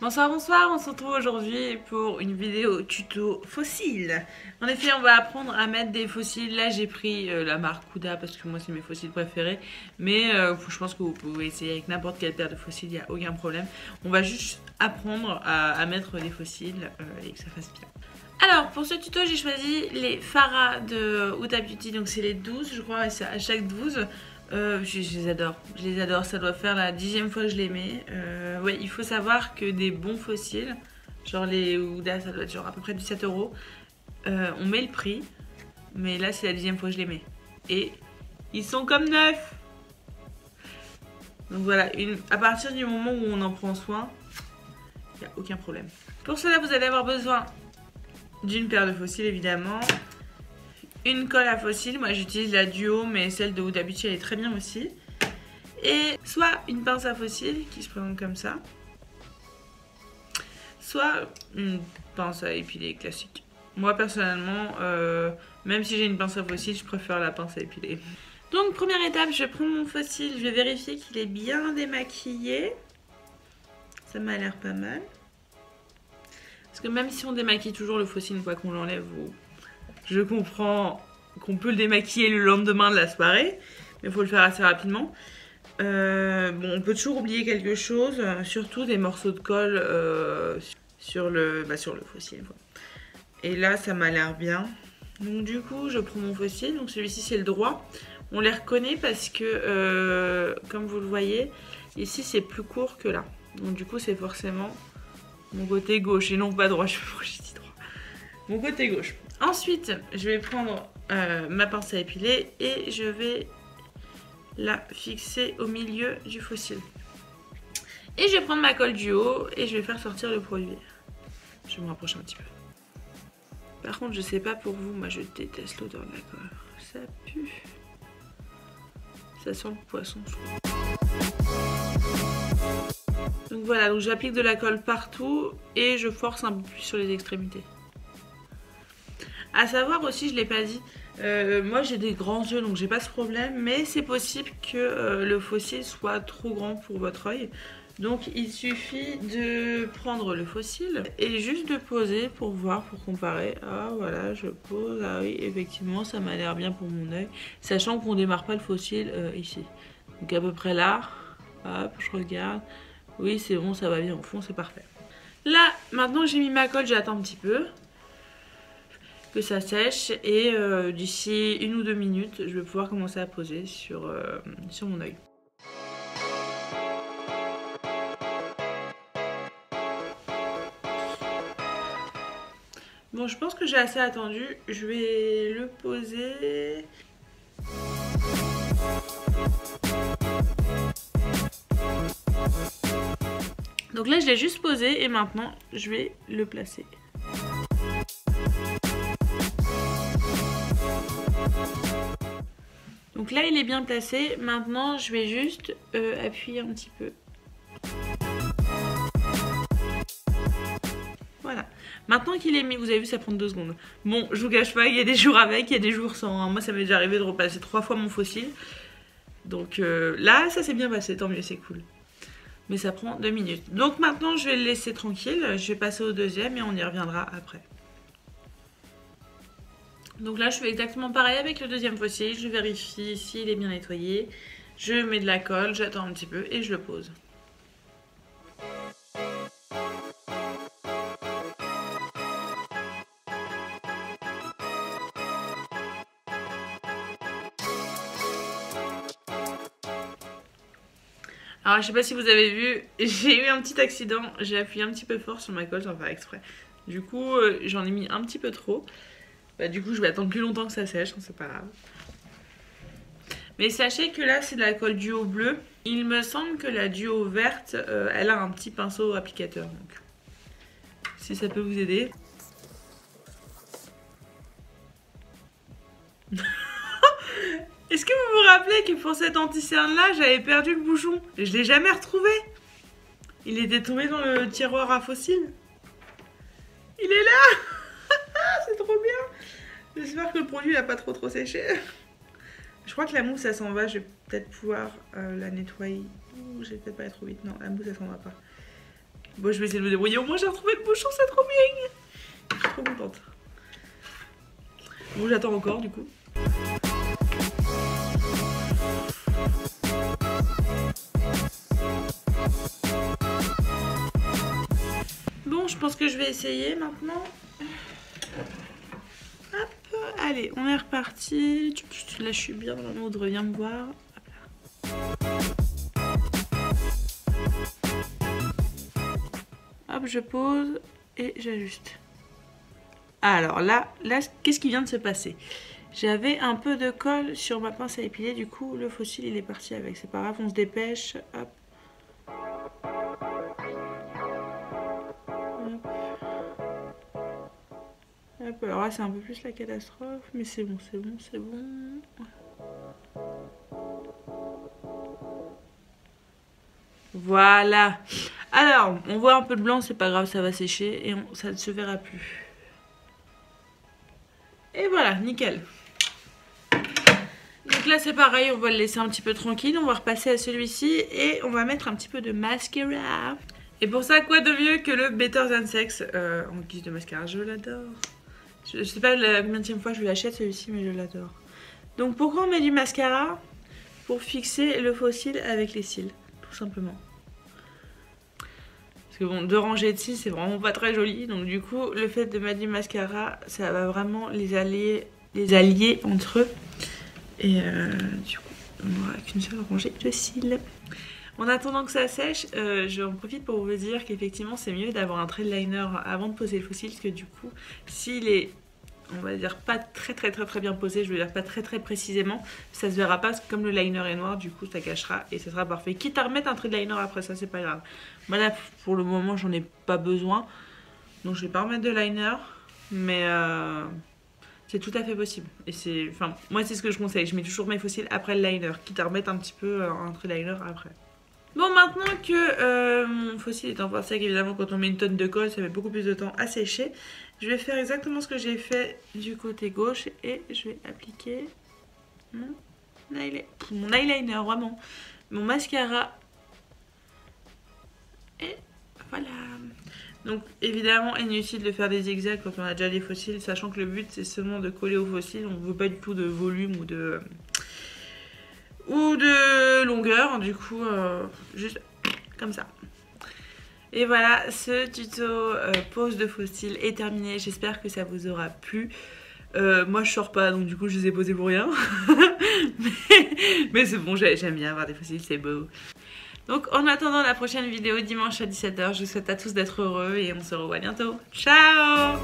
Bonsoir, bonsoir, on se retrouve aujourd'hui pour une vidéo tuto fossile. En effet, on va apprendre à mettre des fossiles. Là, j'ai pris la marque Kuda parce que moi, c'est mes fossiles préférés. Mais je pense que vous pouvez essayer avec n'importe quelle paire de fossiles, il n'y a aucun problème. On va juste apprendre à mettre des fossiles et que ça fasse bien. Alors, pour ce tuto, j'ai choisi les Farah de Huda Beauty. Donc, c'est les 12, je crois, et c'est à chaque 12. Je les adore, ça doit faire la 10e fois que je les mets. Ouais, il faut savoir que des bons fossiles, genre les Huda, ça doit être genre à peu près 17 €. On met le prix, mais là c'est la 10e fois que je les mets. Et ils sont comme neufs. Donc voilà, à partir du moment où on en prend soin, il n'y a aucun problème. Pour cela, vous allez avoir besoin d'une paire de fossiles évidemment. Une colle à fossiles, moi j'utilise la Duo, mais celle de Huda Beauty elle est très bien aussi. Et soit une pince à fossiles qui se présente comme ça, soit une pince à épiler classique. Moi personnellement, même si j'ai une pince à fossiles, je préfère la pince à épiler. Donc première étape, je vais prendre mon fossile, je vais vérifier qu'il est bien démaquillé. Ça m'a l'air pas mal. Parce que même si on démaquille toujours le fossile une fois qu'on l'enlève, je comprends qu'on peut le démaquiller le lendemain de la soirée, mais il faut le faire assez rapidement. Bon, on peut toujours oublier quelque chose, surtout des morceaux de colle sur le fossile. Quoi. Et là, ça m'a l'air bien. Donc du coup, je prends mon fossile. Donc celui-ci, c'est le droit. On les reconnaît parce que, comme vous le voyez, ici, c'est plus court que là. Donc du coup, c'est forcément mon côté gauche et non pas droit. Je dis droit. Mon côté gauche. Ensuite, je vais prendre ma pince à épiler et je vais la fixer au milieu du fossile. Et je vais prendre ma colle du haut et je vais faire sortir le produit. Je vais me rapprocher un petit peu. Par contre, je sais pas pour vous, moi je déteste l'odeur de la colle. Ça pue. Ça sent le poisson, je trouve. Donc voilà, donc j'applique de la colle partout et je force un peu plus sur les extrémités. À savoir aussi, je ne l'ai pas dit, moi j'ai des grands yeux donc j'ai pas ce problème, mais c'est possible que le fossile soit trop grand pour votre œil. Donc il suffit de prendre le fossile et juste de poser pour voir, pour comparer. Ah voilà, je pose, ah oui, effectivement ça m'a l'air bien pour mon œil, sachant qu'on démarre pas le fossile ici. Donc à peu près là, hop, je regarde, oui c'est bon, ça va bien au fond, c'est parfait. Là, maintenant j'ai mis ma colle, j'attends un petit peu que ça sèche et d'ici 1 ou 2 minutes je vais pouvoir commencer à poser sur mon œil. Bon, je pense que j'ai assez attendu, je vais le poser. Donc là je l'ai juste posé et maintenant je vais le placer. Donc là il est bien placé, maintenant je vais juste appuyer un petit peu. Voilà, maintenant qu'il est mis, vous avez vu ça prend 2 secondes. Bon, je vous cache pas, il y a des jours avec, il y a des jours sans. Moi ça m'est déjà arrivé de repasser 3 fois mon fossile. Donc là ça s'est bien passé, tant mieux, c'est cool. Mais ça prend 2 minutes. Donc maintenant je vais le laisser tranquille, je vais passer au deuxième et on y reviendra après. Donc là je fais exactement pareil avec le deuxième fossile, je vérifie s'il est bien nettoyé, je mets de la colle, j'attends un petit peu et je le pose. Alors je sais pas si vous avez vu, j'ai eu un petit accident, j'ai appuyé un petit peu fort sur ma colle sans faire exprès. Du coup j'en ai mis un petit peu trop. Bah, du coup je vais attendre plus longtemps que ça sèche, c'est pas grave. Mais sachez que là c'est de la colle duo bleue. Il me semble que la duo verte, elle a un petit pinceau applicateur. Donc si ça peut vous aider. Est-ce que vous vous rappelez que pour cette anti-cerne là j'avais perdu le bouchon et je l'ai jamais retrouvé? Il était tombé dans le tiroir à fossiles. Il est là. C'est trop bien. J'espère que le produit n'a pas trop séché. Je crois que la mousse, ça s'en va. Je vais peut-être pouvoir la nettoyer. Ouh, je vais peut-être pas aller trop vite. Non, la mousse, ça s'en va pas. Bon, je vais essayer de me débrouiller. Au moins, j'ai retrouvé le bouchon, c'est trop bien. Je suis trop contente. Bon, j'attends encore du coup. Bon, je pense que je vais essayer maintenant. Hop, allez, on est reparti. Là, je suis bien dans le mood, reviens me voir. Hop, je pose et j'ajuste. Alors là, qu'est-ce qui vient de se passer? J'avais un peu de colle sur ma pince à épiler, du coup, le faux cil, il est parti avec. C'est pas grave, on se dépêche. Hop. Hop, alors là c'est un peu plus la catastrophe, mais c'est bon, c'est bon, c'est bon. Voilà. Alors, on voit un peu de blanc, c'est pas grave, ça va sécher et ça ne se verra plus. Et voilà, nickel. Donc là c'est pareil, on va le laisser un petit peu tranquille, on va repasser à celui-ci et on va mettre un petit peu de mascara. Et pour ça, quoi de mieux que le Better Than Sex en guise de mascara, je l'adore. Je sais pas la combienième fois je l'achète celui-ci, mais je l'adore. Donc pourquoi on met du mascara? Pour fixer le faux cil avec les cils, tout simplement. Parce que bon, 2 rangées de cils, c'est vraiment pas très joli. Donc du coup, le fait de mettre du mascara, ça va vraiment les allier entre eux. Et du coup, on n'aura qu'une seule rangée de cils. En attendant que ça sèche, j'en profite pour vous dire qu'effectivement c'est mieux d'avoir un trait de liner avant de poser le faux cil, parce que du coup, s'il est, on va dire, pas très bien posé, je veux dire pas très précisément, ça se verra pas, comme le liner est noir, du coup ça cachera et ça sera parfait. Quitte à remettre un trait de liner après, ça c'est pas grave. Moi là, pour le moment, j'en ai pas besoin, donc je vais pas remettre de liner, mais c'est tout à fait possible. Et c'est, enfin, moi c'est ce que je conseille, je mets toujours mes faux cils après le liner, quitte à remettre un petit peu un trait de liner après. Bon, maintenant que mon faux cil est encore sec, évidemment quand on met une tonne de colle ça met beaucoup plus de temps à sécher. Je vais faire exactement ce que j'ai fait du côté gauche et je vais appliquer mon eyeliner, vraiment, mon mascara. Et voilà. Donc évidemment inutile de faire des zigzags quand on a déjà les faux cils, sachant que le but c'est seulement de coller au faux cil, on ne veut pas du tout de volume ou de longueur, du coup juste comme ça. Et voilà, ce tuto pose de faux cils est terminé, j'espère que ça vous aura plu. Moi je sors pas, donc du coup je les ai posés pour rien. mais c'est bon, j'aime bien avoir des faux cils, c'est beau. Donc en attendant la prochaine vidéo dimanche à 17 h, je vous souhaite à tous d'être heureux et on se revoit bientôt. Ciao!